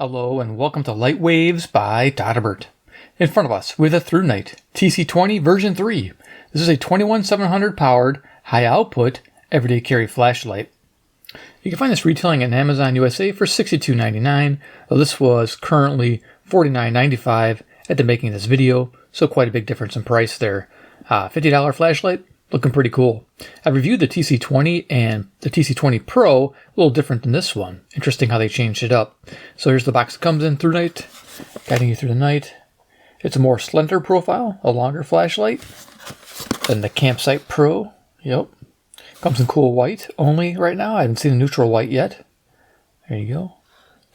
Hello and welcome to Light Waves by todderbert. In front of us with a ThruNite TC20 version 3. This is a 21700 powered, high output, everyday carry flashlight. You can find this retailing in Amazon USA for $62.99, though this was currently $49.95 at the making of this video, so quite a big difference in price there. $50 flashlight, looking pretty cool. I reviewed the TC20 and the TC20 Pro, a little different than this one. Interesting how they changed it up. So here's the box it comes in, ThruNite, guiding you through the night. It's a more slender profile, a longer flashlight than the Campsite Pro. Yep. Comes in cool white only right now. I haven't seen a neutral white yet. There you go.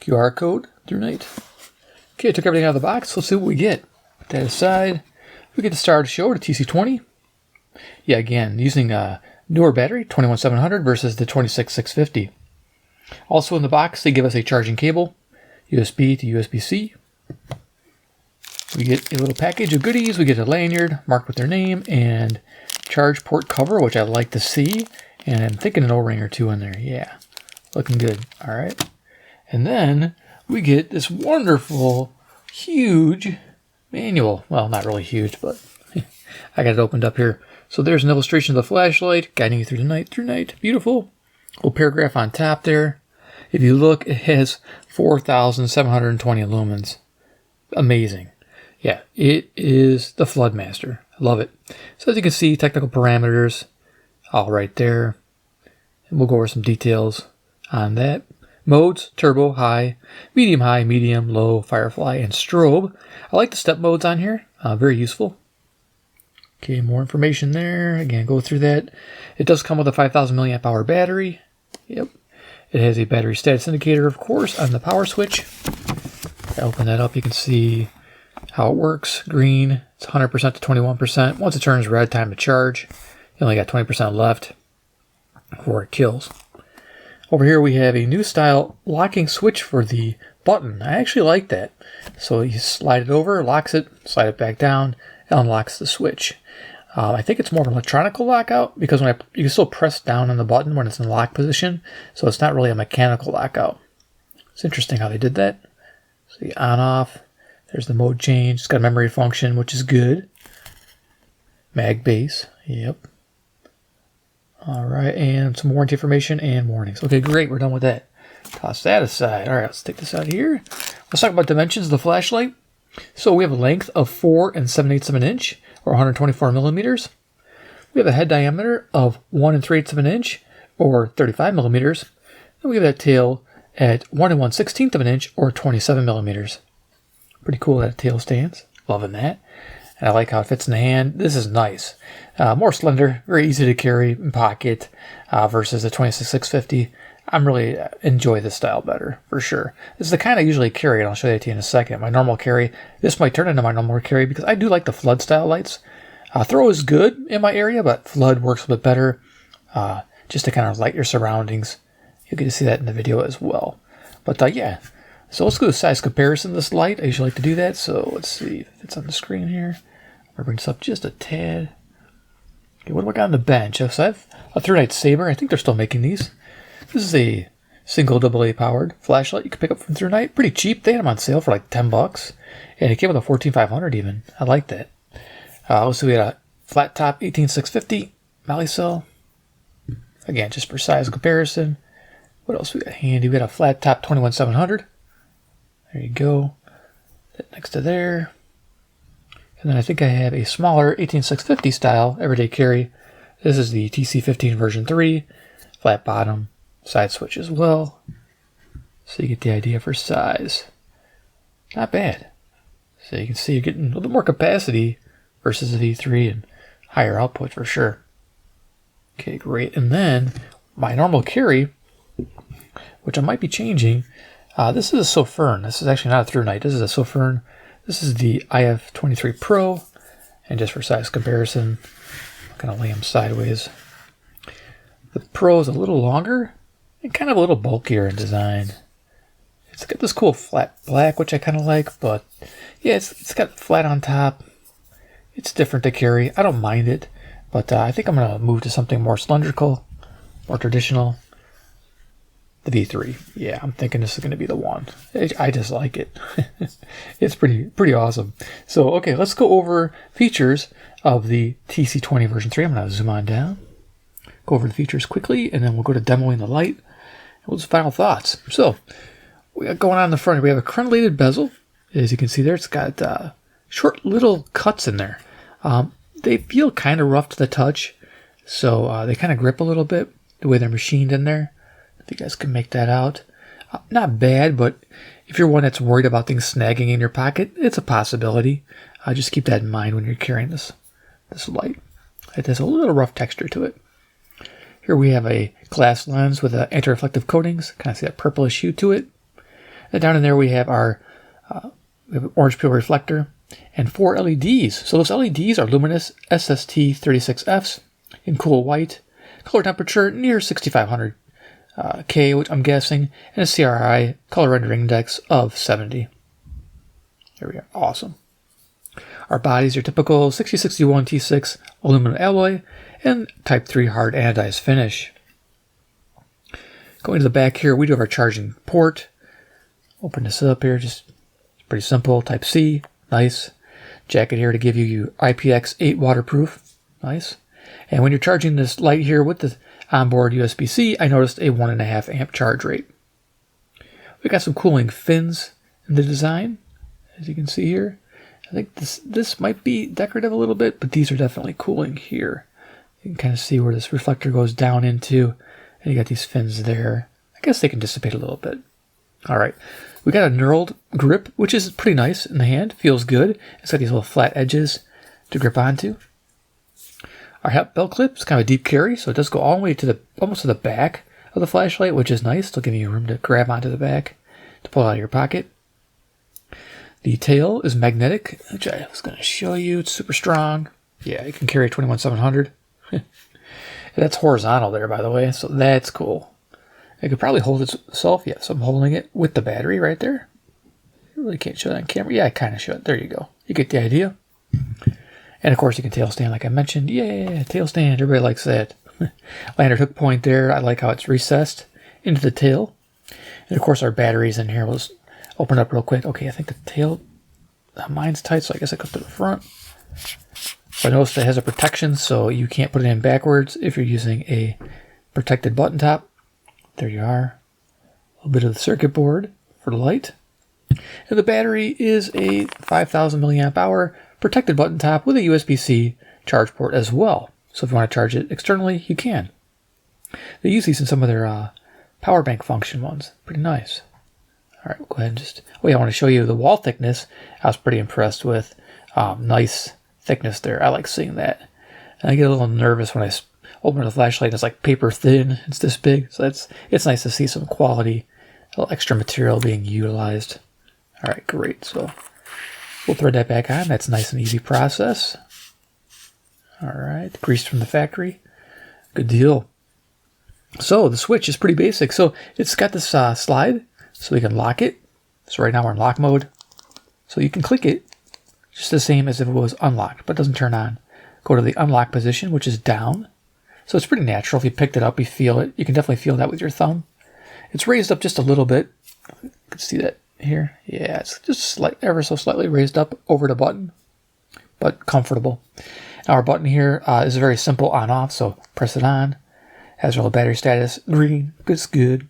QR code, ThruNite. Okay, I took everything out of the box. Let's see what we get. Put that aside. We get to start the show, the TC20. Yeah, again, using a newer battery, 21700 versus the 26650. Also in the box, they give us a charging cable, USB to USB-C. We get a little package of goodies. We get a lanyard marked with their name and charge port cover, which I like to see. And I'm thinking an O-ring or two in there. Yeah, looking good. All right. And then we get this wonderful, huge manual. Well, not really huge, but I got it opened up here. So there's an illustration of the flashlight, guiding you through the night, Beautiful. Little paragraph on top there. If you look, it has 4,720 lumens. Amazing. Yeah, it is the Floodmaster. I love it. So as you can see, technical parameters all right there. And we'll go over some details on that. Modes, turbo, high, medium, low, firefly, and strobe. I like the step modes on here. Very useful. Okay, more information there. Again, go through that. It does come with a 5,000 milliamp hour battery. Yep. It has a battery status indicator, of course, on the power switch. If I open that up, you can see how it works. Green, it's 100% to 21%. Once it turns red, time to charge. You only got 20% left before it kills. Over here we have a new style locking switch for the button. I actually like that. So you slide it over, locks it, slide it back down, and unlocks the switch. I think it's more of an electronic lockout because you can still press down on the button when it's in the lock position, so it's not really a mechanical lockout. It's interesting how they did that. So you on off. There's the mode change. It's got a memory function, which is good. Mag base. Yep. All right, and some warranty information and warnings. Okay, great. We're done with that. Toss that aside. All right, let's take this out here. Let's talk about dimensions of the flashlight. So we have a length of 4 7/8 of an inch, or 124 millimeters. We have a head diameter of 1 3/8 of an inch, or 35 millimeters. And we have that tail at 1 1/16 of an inch, or 27 millimeters. Pretty cool that tail stands. Loving that. And I like how it fits in the hand. This is nice. More slender, very easy to carry in pocket versus the 26650. I'm really enjoy this style better, for sure. This is the kind I usually carry, and I'll show that to you in a second. My normal carry, this might turn into my normal carry because I do like the flood style lights. Throw is good in my area, but flood works a bit better just to kind of light your surroundings. You'll get to see that in the video as well. But yeah, so let's go to size comparison of this light. I usually like to do that, so let's see if it's on the screen here. I'll bring this up just a tad. Okay, what do I got on the bench? So I have a ThruNite Saber. I think they're still making these. This is a single AA powered flashlight you can pick up from ThruNite. Pretty cheap. They had them on sale for like $10. And it came with a 14500 even. I like that. Also, we had a flat top 18650 Mali cell. Again, just for size comparison. What else we got handy? We got a flat top 21700. There you go. That next to there. And then I think I have a smaller 18650 style everyday carry. This is the TC15 version 3. Flat bottom. Side switch as well. So you get the idea for size. Not bad. So you can see you're getting a little bit more capacity versus the V3 and higher output for sure. Okay, great. And then my normal carry, which I might be changing, this is a Sofern. This is actually not a ThruNite. This is a Sofern. This is the IF23 Pro. And just for size comparison, I'm going to lay them sideways. The Pro is a little longer and kind of a little bulkier in design. It's got this cool flat black, which I kind of like, but yeah, it's got flat on top. It's different to carry. I don't mind it, but I think I'm going to move to something more cylindrical, more traditional. The V3. Yeah, I'm thinking this is going to be the one. I just like it. It's pretty awesome. So, okay, let's go over features of the TC20 version 3. I'm going to zoom on down, go over the features quickly, and then we'll go to demoing the light. We'll just final thoughts. So, we got going on in the front. We have a crenellated bezel. As you can see there, it's got short little cuts in there. They feel kind of rough to the touch, so they kind of grip a little bit the way they're machined in there. If you guys can make that out. Not bad, but if you're one that's worried about things snagging in your pocket, it's a possibility. Just keep that in mind when you're carrying this light. It has a little rough texture to it. Here we have a glass lens with anti-reflective coatings. Kind of see that purplish hue to it. And down in there we have our orange peel reflector and 4 LEDs. So those LEDs are luminous SST36Fs in cool white. Color temperature near 6500 K, which I'm guessing, and a CRI color rendering index of 70. There we are. Awesome. Our bodies are typical 6061 T6 aluminum alloy and Type 3 hard anodized finish. Going to the back here, we do have our charging port. Open this up here, just pretty simple. Type C, nice. Jacket here to give you IPX8 Waterproof, nice. And when you're charging this light here with the onboard USB-C, I noticed a 1.5 amp charge rate. We got some cooling fins in the design, as you can see here. I think this might be decorative a little bit, but these are definitely cooling here. You can kind of see where this reflector goes down into, and you got these fins there. I guess they can dissipate a little bit. All right, we got a knurled grip, which is pretty nice in the hand. Feels good. It's got these little flat edges to grip onto. Our hep belt clip is kind of a deep carry, so it does go all the way to almost to the back of the flashlight, which is nice. It'll give you room to grab onto the back to pull it out of your pocket. The tail is magnetic, which I was going to show you. It's super strong. Yeah, it can carry 21700. That's horizontal there, by the way, so that's cool. It could probably hold itself. Yes, I'm holding it with the battery right there. You really can't show that on camera. Yeah, I kind of should. There you go. You get the idea. And of course, you can tail stand like I mentioned. Yeah, tail stand. Everybody likes that. Lanyard hook point there. I like how it's recessed into the tail. And of course, our batteries in here. We'll just open it up real quick. Okay, I think the tail, mine's tight, so I guess I go to the front. But notice it has a protection, so you can't put it in backwards if you're using a protected button top. There you are. A little bit of the circuit board for the light. And the battery is a 5000 milliamp hour protected button top with a USB-C charge port as well. So if you want to charge it externally, you can. They use these in some of their power bank function ones. Pretty nice. All right, we'll go ahead and just... Oh yeah, I want to show you the wall thickness. I was pretty impressed with. Nice thickness there. I like seeing that. And I get a little nervous when I open the flashlight and it's like paper thin. It's this big. So it's nice to see some quality, a little extra material being utilized. All right, great. So we'll thread that back on. That's a nice and easy process. All right, greased from the factory. Good deal. So the switch is pretty basic. So it's got this slide, so we can lock it. So right now we're in lock mode. So you can click it just the same as if it was unlocked, but it doesn't turn on. Go to the unlock position, which is down. So it's pretty natural. If you picked it up, you feel it. You can definitely feel that with your thumb. It's raised up just a little bit. You can see that here. Yeah, it's just ever so slightly raised up over the button, but comfortable. Now our button here is very simple on-off, so press it on. Has our little battery status, green, it's good.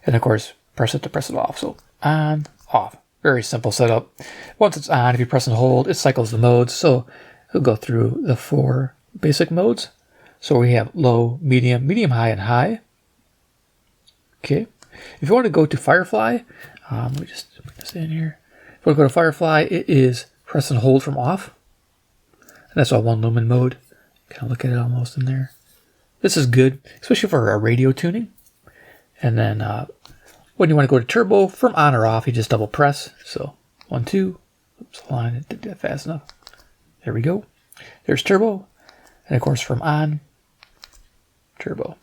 And of course, press it to press it off. So on, off. Very simple setup. Once it's on, if you press and hold, it cycles the modes. So it'll go through the 4 basic modes. So we have low, medium, high, and high. Okay. If you want to go to Firefly, let me just put this in here. If you want to go to Firefly, it is press and hold from off. And that's all one lumen mode. Kind of look at it almost in there. This is good, especially for our radio tuning. And then when you want to go to turbo, from on or off, you just double press. So 1, 2. Oops, hold on, it did that fast enough. There we go. There's turbo. And of course, from on, turbo.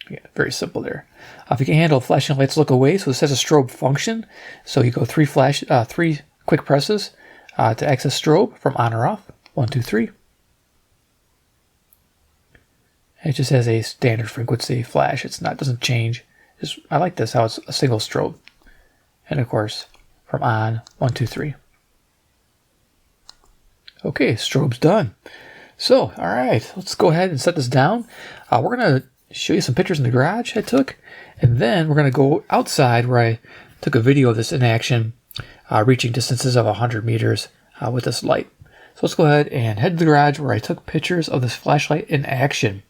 Yeah, very simple there. If you can handle flashing lights, look away. So this has a strobe function. So you go 3 quick presses to access strobe from on or off. 1, 2, 3. It just has a standard frequency flash. Doesn't change I like this, how it's a single strobe. And of course, from on, 1, 2, 3. Okay, strobe's done. So, all right, let's go ahead and set this down. We're going to show you some pictures in the garage I took, and then we're going to go outside where I took a video of this in action, reaching distances of 100 meters with this light. So let's go ahead and head to the garage where I took pictures of this flashlight in action.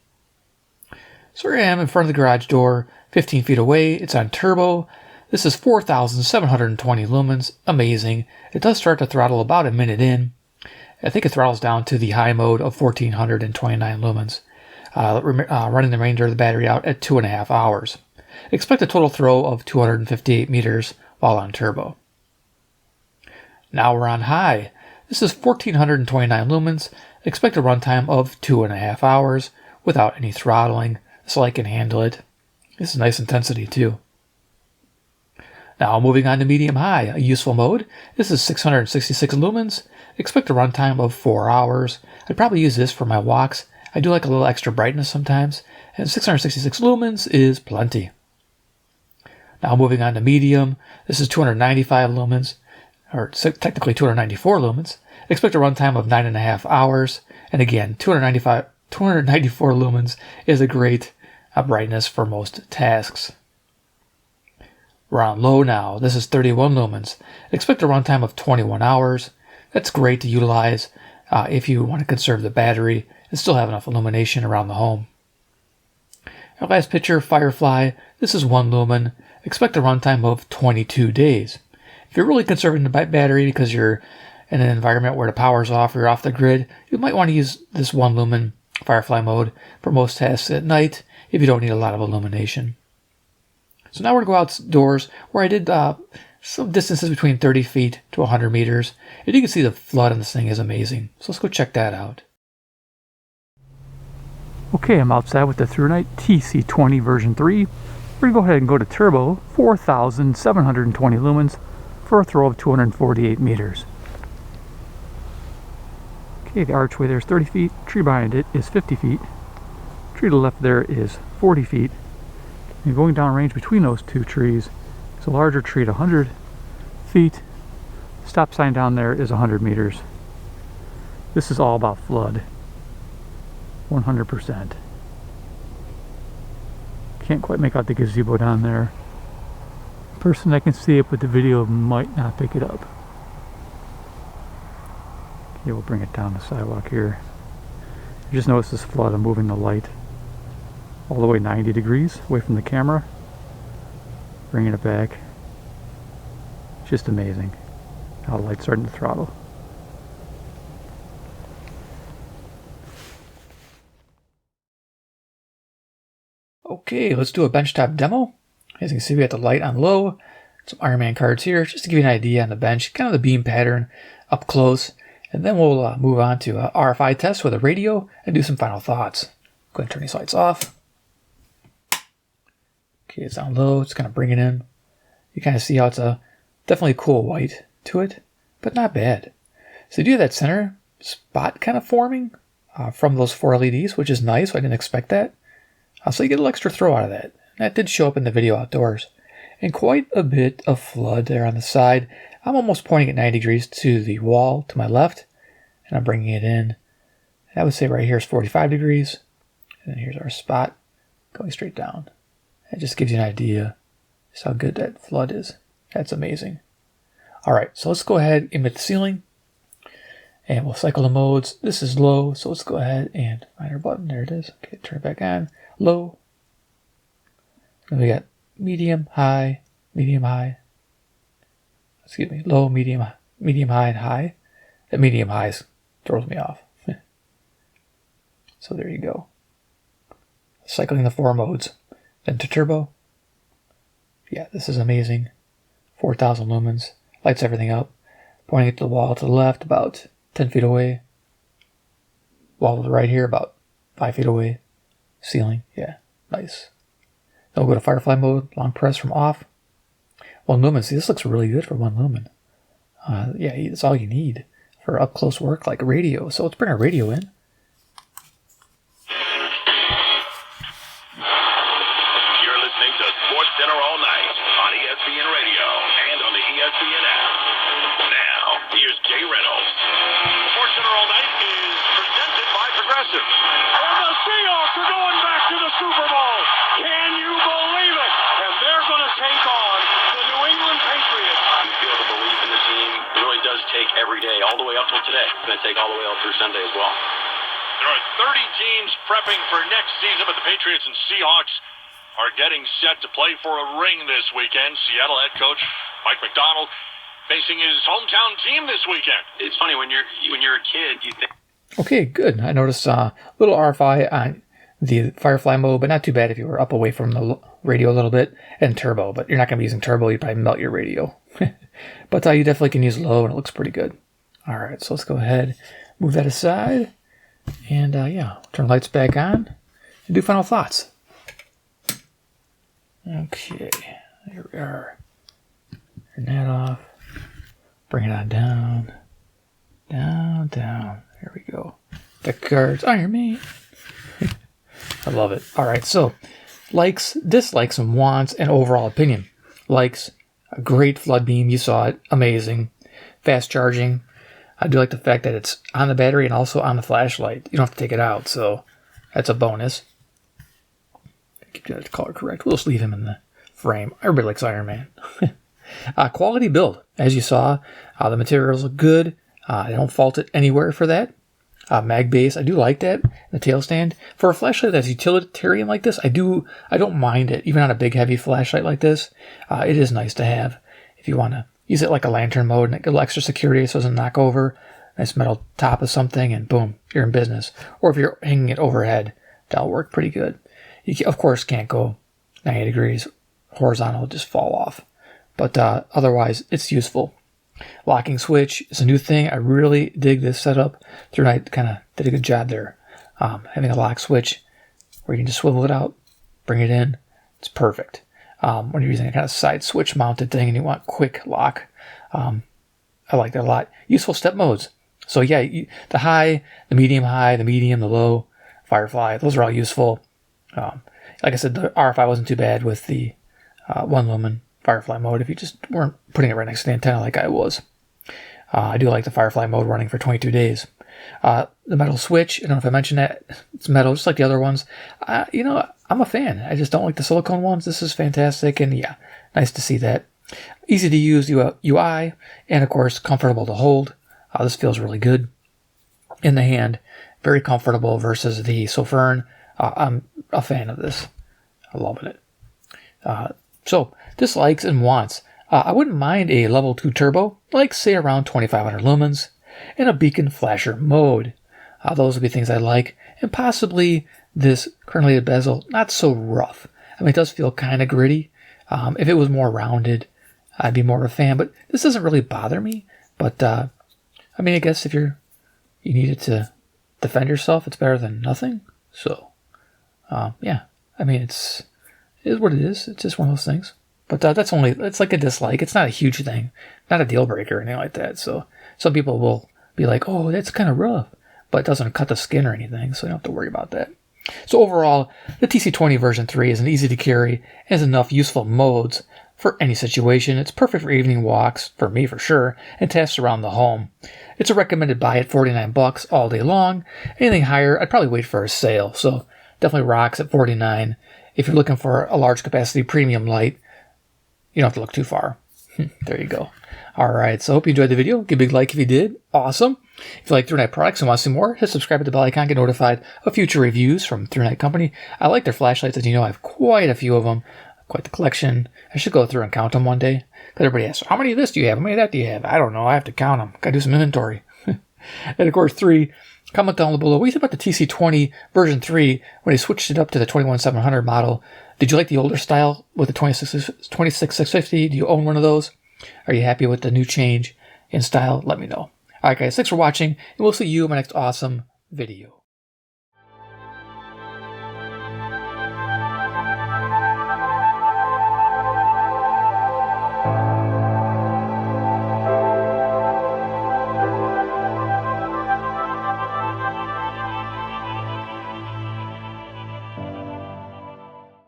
So here I am in front of the garage door, 15 feet away. It's on turbo. This is 4,720 lumens. Amazing. It does start to throttle about a minute in. I think it throttles down to the high mode of 1,429 lumens, running the remainder of the battery out at 2.5 hours. Expect a total throw of 258 meters while on turbo. Now we're on high. This is 1,429 lumens. Expect a runtime of 2.5 hours without any throttling, so I can handle it. This is nice intensity too. Now moving on to medium high, a useful mode. This is 666 lumens. Expect a runtime of 4 hours. I'd probably use this for my walks. I do like a little extra brightness sometimes, and 666 lumens is plenty. Now moving on to medium, this is 295 lumens, or technically 294 lumens. Expect a runtime of 9.5 hours, and again, 294 lumens is a great brightness for most tasks. We're on low now. This is 31 lumens. Expect a runtime of 21 hours. That's great to utilize if you want to conserve the battery and still have enough illumination around the home. Our last picture, Firefly. This is 1 lumen. Expect a runtime of 22 days. If you're really conserving the battery because you're in an environment where the power's off or you're off the grid, you might want to use this 1 lumen Firefly mode for most tasks at night if you don't need a lot of illumination. So now we're going to go outdoors where I did some distances between 30 feet to 100 meters. And you can see the flood on this thing is amazing. So let's go check that out. Okay, I'm outside with the ThruNite TC20 version 3. We're going to go ahead and go to turbo, 4,720 lumens for a throw of 248 meters. Okay, the archway there is 30 feet. Tree behind it is 50 feet. Tree to the left there is 40 feet. And going down range between those two trees is a larger tree at 100 feet. Stop sign down there is 100 meters. This is all about flood. 100%. Can't quite make out the gazebo down there. The person that can see it, but the video might not pick it up. Okay, we'll bring it down the sidewalk here. You just notice this flood. I'm moving the light all the way 90 degrees away from the camera. Bringing it back. Just amazing how the light's starting to throttle. Okay, let's do a benchtop demo. As you can see, we got the light on low, some Iron Man cards here, just to give you an idea on the bench, kind of the beam pattern up close. And then we'll move on to RFI test with a radio and do some final thoughts. Go ahead and turn these lights off. Okay, it's on low, it's kind of bringing in. You kind of see how it's definitely a cool white to it, but not bad. So you do have that center spot kind of forming from those 4 LEDs, which is nice. I didn't expect that. So you get a little extra throw out of that. That did show up in the video outdoors. And quite a bit of flood there on the side. I'm almost pointing at 90 degrees to the wall to my left, and I'm bringing it in. I would say right here is 45 degrees, and then here's our spot going straight down. That just gives you an idea just how good that flood is. That's amazing. All right, so let's go ahead and emit the ceiling, and we'll cycle the modes. This is low, so let's go ahead and find our button. There it is. Okay, turn it back on. Low. Then we got medium, high, medium, high. Excuse me, low, medium, high, and high. That medium high throws me off. So there you go. Cycling the 4 modes. Then to turbo. Yeah, this is amazing. 4,000 lumens. Lights everything up. Pointing it to the wall to the left, about 10 feet away. Wall to the right here, about 5 feet away. Ceiling, yeah, nice. Then we'll go to Firefly mode, long press from off. 1 lumen, see this looks really good for 1 lumen. Yeah, that's all you need for up close work like a radio. So let's bring our radio in. You're listening to Sports impressive. And the Seahawks are going back to the Super Bowl. Can you believe it? And they're going to take on the New England Patriots. You feel the belief in the team. It really does take every day, all the way up till today. It's going to take all the way up through Sunday as well. There are 30 teams prepping for next season, but the Patriots and Seahawks are getting set to play for a ring this weekend. Seattle head coach Mike McDonald facing his hometown team this weekend. It's funny, when you're a kid, you think... Okay, good. I noticed a little RFI on the Firefly mode, but not too bad if you were up away from the radio a little bit, and turbo, but you're not going to be using turbo. You'd probably melt your radio. But you definitely can use low, and it looks pretty good. All right, so let's go ahead, move that aside, and yeah, turn the lights back on, and do final thoughts. Okay, here we are. Turn that off. Bring it on down. Down, down. Here we go. Deck cards, Iron Man. I love it. All right, so likes, dislikes, and wants, and overall opinion. Likes, a great flood beam. You saw it. Amazing. Fast charging. I do like the fact that it's on the battery and also on the flashlight. You don't have to take it out, so that's a bonus. Keep that color correct. We'll just leave him in the frame. Everybody likes Iron Man. Quality build. As you saw, the materials look good. I don't fault it anywhere for that. Mag base, I do like that. The tail stand. For a flashlight that's utilitarian like this, I don't mind it. Even on a big heavy flashlight like this, it is nice to have. If you want to use it like a lantern mode and get a little extra security so it doesn't knock over, nice metal top of something, and boom, you're in business. Or if you're hanging it overhead, that'll work pretty good. You, of course, can't go 90 degrees horizontal, just fall off. But otherwise, it's useful. Locking switch is a new thing. I really dig this setup. ThruNite kind of did a good job there. Having a lock switch where you can just swivel it out, bring it in. It's perfect. When you're using a kind of side switch mounted thing and you want quick lock, I like that a lot. Useful step modes. So yeah, the high, the medium, the low, Firefly, those are all useful. Like I said, the RFI wasn't too bad with the 1 lumen Firefly mode if you just weren't putting it right next to the antenna like I was. I do like the Firefly mode running for 22 days. The metal switch, I don't know if I mentioned that. It's metal, just like the other ones. You know, I'm a fan. I just don't like the silicone ones. This is fantastic, and yeah, nice to see that. Easy to use UI, and of course, comfortable to hold. This feels really good in the hand. Very comfortable versus the Sofern. I'm a fan of this. I'm loving it. So, dislikes and wants. I wouldn't mind a level 2 turbo, like say around 2500 lumens, and a beacon flasher mode. Those would be things I like, and possibly this crenulated bezel, not so rough. I mean, it does feel kind of gritty. If it was more rounded, I'd be more of a fan, but this doesn't really bother me. But, I mean, I guess if you need it to defend yourself, it's better than nothing. So, yeah, I mean, it is what it is. It's just one of those things. But it's like a dislike. It's not a huge thing. Not a deal breaker or anything like that. So some people will be like, oh, that's kind of rough. But it doesn't cut the skin or anything, so you don't have to worry about that. So overall, the TC20 version 3 is an easy to carry and has enough useful modes for any situation. It's perfect for evening walks, for me for sure, and tasks around the home. It's a recommended buy at $49 all day long. Anything higher, I'd probably wait for a sale. So definitely rocks at $49. If you're looking for a large capacity premium light, you don't have to look too far. There you go. All right, so I hope you enjoyed the video. Give a big like if you did. Awesome. If you like ThruNite products and want to see more, hit subscribe to the bell icon, get notified of future reviews from ThruNite Company. I like their flashlights. As you know, I have quite a few of them, quite the collection. I should go through and count them one day. Because everybody asks, how many of this do you have? How many of that do you have? I don't know. I have to count them. Got to do some inventory. And of course, 3, comment down below. What do you think about the TC20 version 3 when they switched it up to the 21700 model? Did you like the older style with the 26650? Do you own one of those? Are you happy with the new change in style? Let me know. All right, guys, thanks for watching, and we'll see you in my next awesome video.